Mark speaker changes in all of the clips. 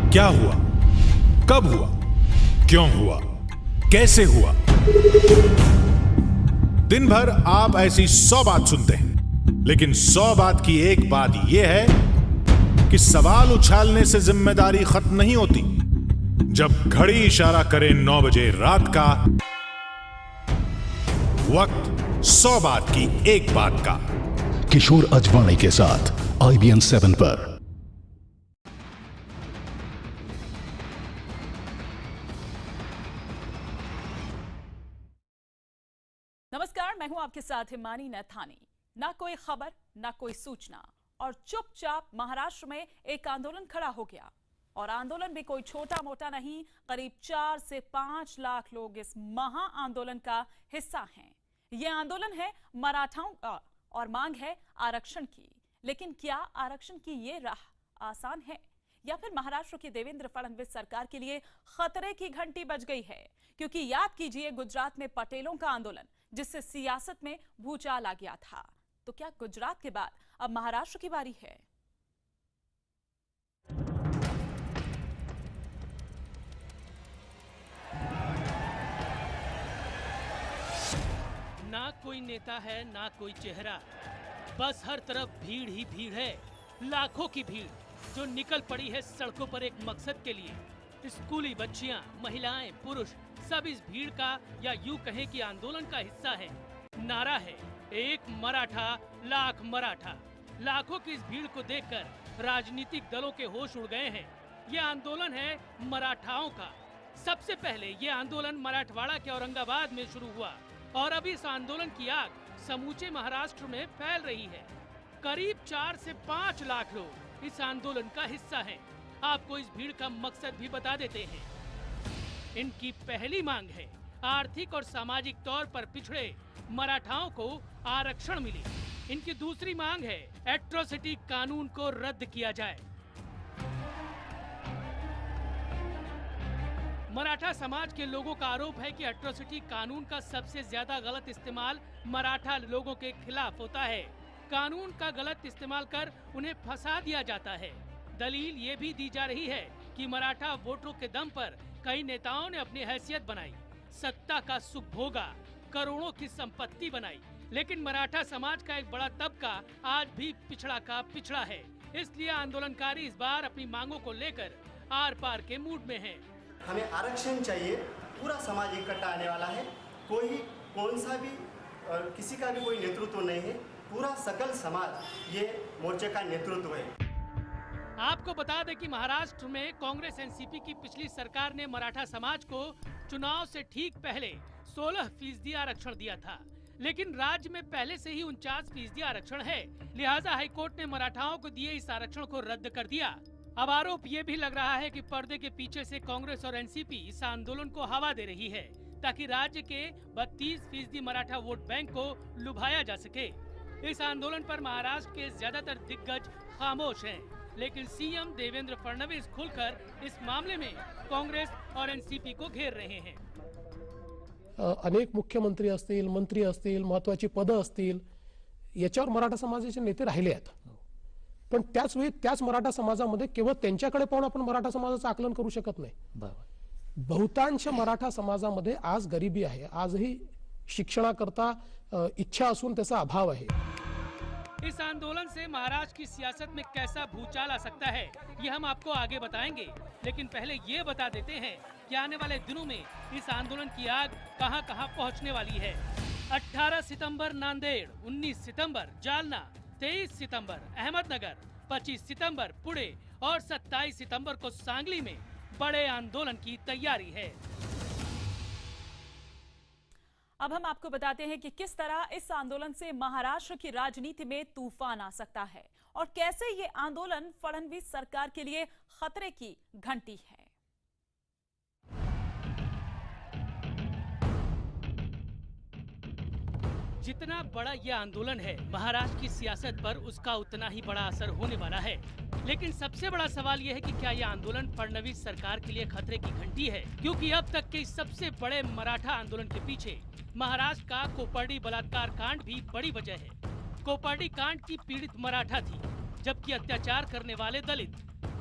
Speaker 1: क्या हुआ, कब हुआ, क्यों हुआ, कैसे हुआ। दिन भर आप ऐसी 100 बात सुनते हैं, लेकिन 100 बात की एक बात यह है कि सवाल उछालने से जिम्मेदारी खत्म नहीं होती। जब घड़ी इशारा करे 9 बजे रात का, वक्त 100 बात की एक बात का।
Speaker 2: किशोर अजवाणी के साथ IBN 7 पर।
Speaker 3: नमस्कार, मैं हूं आपके साथ हिमानी नैथानी। ना कोई खबर, ना कोई सूचना, और चुपचाप महाराष्ट्र में एक आंदोलन खड़ा हो गया। और आंदोलन भी कोई छोटा मोटा नहीं, करीब 4 से 5 लाख लोग इस महा आंदोलन का हिस्सा हैं। यह आंदोलन है मराठाओं का और मांग है आरक्षण की। लेकिन क्या आरक्षण की ये राह आसान है, या फिर महाराष्ट्र की देवेंद्र फडणवीस सरकार के लिए खतरे की घंटी बज गई है? क्योंकि याद कीजिए गुजरात में पटेलों का आंदोलन, जिससे सियासत में भूचाल आ गया था। तो क्या गुजरात के बाद अब महाराष्ट्र की बारी है?
Speaker 4: ना कोई नेता है, ना कोई चेहरा, बस हर तरफ भीड़ ही भीड़ है। लाखों की भीड़ जो निकल पड़ी है सड़कों पर एक मकसद के लिए। स्कूली बच्चियां, महिलाएं, पुरुष सब इस भीड़ का, या यूं कहें कि आंदोलन का हिस्सा है। नारा है, एक मराठा लाख मराठा। लाखों की इस भीड़ को देखकर राजनीतिक दलों के होश उड़ गए हैं। यह आंदोलन है मराठाओं का। सबसे पहले यह आंदोलन मराठवाड़ा के औरंगाबाद में शुरू हुआ और अब इस आंदोलन की आग समूचे महाराष्ट्र में फैल रही है। करीब 4 से 5 लाख लोग इस आंदोलन का हिस्सा हैं। आपको इस भीड़ का मकसद भी बता देते हैं। इनकी पहली मांग है आर्थिक और सामाजिक तौर पर पिछड़े मराठाओं को आरक्षण मिले। इनकी दूसरी मांग है एट्रोसिटी कानून को रद्द किया जाए। मराठा समाज के लोगों का आरोप है कि एट्रोसिटी कानून का सबसे ज्यादा गलत इस्तेमाल मराठा लोगों के खिलाफ होता है। कानून का गलत इस्तेमाल कर उन्हें फंसा दिया जाता है। दलील ये भी दी जा रही है कि मराठा वोटरों के दम पर कई नेताओं ने अपनी हैसियत बनाई, सत्ता का सुख भोगा, करोड़ों की संपत्ति बनाई। लेकिन मराठा समाज का एक बड़ा तबका आज भी पिछड़ा का पिछड़ा है। इसलिए आंदोलनकारी इस बार अपनी मांगों को लेकर आर पार के मूड में हैं।
Speaker 5: हमें आरक्षण चाहिए। पूरा समाज इकट्ठा आने वाला है। कौन सा भी किसी का भी कोई नेतृत्व नहीं है। पूरा सकल समाज ये मोर्चे का नेतृत्व है।
Speaker 4: आपको बता दें कि महाराष्ट्र में कांग्रेस एनसीपी की पिछली सरकार ने मराठा समाज को चुनाव से ठीक पहले 16% आरक्षण दिया था। लेकिन राज्य में पहले से ही 49% आरक्षण है। लिहाजा हाईकोर्ट ने मराठाओं को दिए इस आरक्षण को रद्द कर दिया। अब आरोप ये भी लग रहा है कि पर्दे के पीछे से कांग्रेस और एनसीपी इस आंदोलन को हवा दे रही है, ताकि राज्य के 32% मराठा वोट बैंक को लुभाया जा सके। इस आंदोलन पर महाराष्ट्र के ज्यादातर दिग्गज खामोश हैं, लेकिन सीएम देवेंद्र फडणवीस खुलकर इस मामले में कांग्रेस और एनसीपी को घेर रहे हैं।
Speaker 6: अनेक मुख्यमंत्री असतील, मंत्री असतील, महत्त्वाची पदं असतील, याच्यावर मराठा समाजाचे नेते राहिले आहेत। पण त्याच वेळी त्याच मराठा समाजामध्ये केवळ त्यांच्याकडे पाहून आपण मराठा समाजाचं आकलन करू शकत नाही। बहुतांश मराठा समाजामध्ये आज गरिबी आहे। आजही शिक्षणाकरता इच्छा असून त्याचा अभाव आहे।
Speaker 4: इस आंदोलन से महाराष्ट्र की सियासत में कैसा भूचाल आ सकता है, ये हम आपको आगे बताएंगे। लेकिन पहले ये बता देते हैं कि आने वाले दिनों में इस आंदोलन की आग कहां-कहां पहुंचने वाली है। 18 सितंबर नांदेड़, 19 सितंबर जालना, 23 सितंबर अहमदनगर, 25 सितंबर पुणे और 27 सितंबर को सांगली में बड़े आंदोलन की तैयारी है।
Speaker 3: अब हम आपको बताते हैं कि किस तरह इस आंदोलन से महाराष्ट्र की राजनीति में तूफान आ सकता है और कैसे ये आंदोलन फडणवीस सरकार के लिए खतरे की घंटी है।
Speaker 4: जितना बड़ा यह आंदोलन है महाराष्ट्र की सियासत पर, उसका उतना ही बड़ा असर होने वाला है। लेकिन सबसे बड़ा सवाल यह है कि क्या यह आंदोलन फडणवीस सरकार के लिए खतरे की घंटी है, क्योंकि अब तक के सबसे बड़े मराठा आंदोलन के पीछे महाराष्ट्र का कोपर्डी बलात्कार कांड भी बड़ी वजह है। कोपर्डी कांड की पीड़ित मराठा थी, जबकि अत्याचार करने वाले दलित।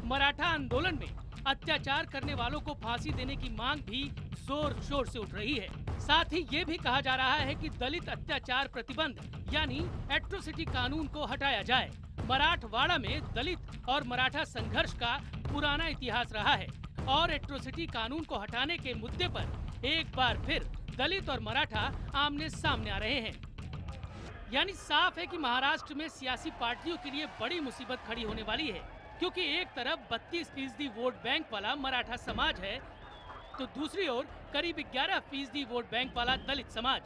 Speaker 4: मराठा आंदोलन में अत्याचार करने वालों को फांसी देने की मांग भी जोर शोर से उठ रही है। साथ ही ये भी कहा जा रहा है कि दलित अत्याचार प्रतिबंध यानी एट्रोसिटी कानून को हटाया जाए। मराठवाड़ा में दलित और मराठा संघर्ष का पुराना इतिहास रहा है और एट्रोसिटी कानून को हटाने के मुद्दे पर एक बार फिर दलित और मराठा आमने सामने आ रहे हैं। यानी साफ है कि महाराष्ट्र में सियासी पार्टियों के लिए बड़ी मुसीबत खड़ी होने वाली है, क्योंकि एक तरफ 32% वोट बैंक वाला मराठा समाज है तो दूसरी ओर करीब 11% वोट बैंक वाला दलित समाज।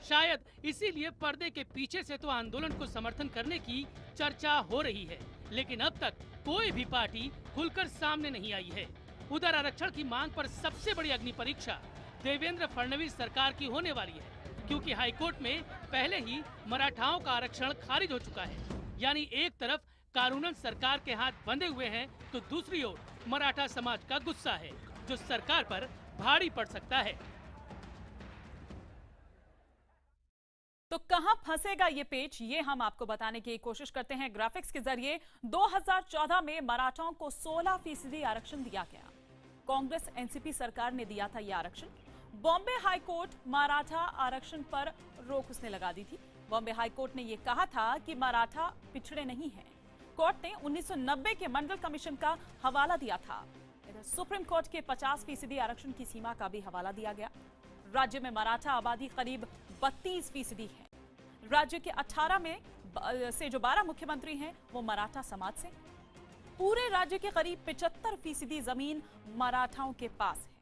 Speaker 4: शायद इसीलिए पर्दे के पीछे से तो आंदोलन को समर्थन करने की चर्चा हो रही है, लेकिन अब तक कोई भी पार्टी खुलकर सामने नहीं आई है। उधर आरक्षण की मांग पर सबसे बड़ी अग्नि परीक्षा देवेंद्र फडणवीस सरकार की होने वाली है, क्योंकि हाईकोर्ट में पहले ही मराठाओं का आरक्षण खारिज हो चुका है। यानी एक तरफ कानूनन सरकार के हाथ बंधे हुए हैं तो दूसरी ओर मराठा समाज का गुस्सा है जो सरकार पर भारी पड़ सकता है।
Speaker 3: तो कहां फंसेगा ये पेच, ये हम आपको बताने की कोशिश करते हैं ग्राफिक्स के जरिए। 2014 में मराठाओं को 16% आरक्षण दिया गया। कांग्रेस एनसीपी सरकार ने दिया था यह आरक्षण। बॉम्बे हाईकोर्ट मराठा आरक्षण पर रोक उसने लगा दी थी। बॉम्बे हाईकोर्ट ने यह कहा था कि मराठा पिछड़े नहीं हैं। कोर्ट ने 1990 के मंडल कमीशन का हवाला दिया था। इधर सुप्रीम कोर्ट के 50% आरक्षण की सीमा का भी हवाला दिया गया। राज्य में मराठा आबादी करीब 32% है। राज्य के 18 में से जो 12 मुख्यमंत्री हैं वो मराठा समाज से। पूरे राज्य के करीब 75% जमीन मराठाओं के पास है।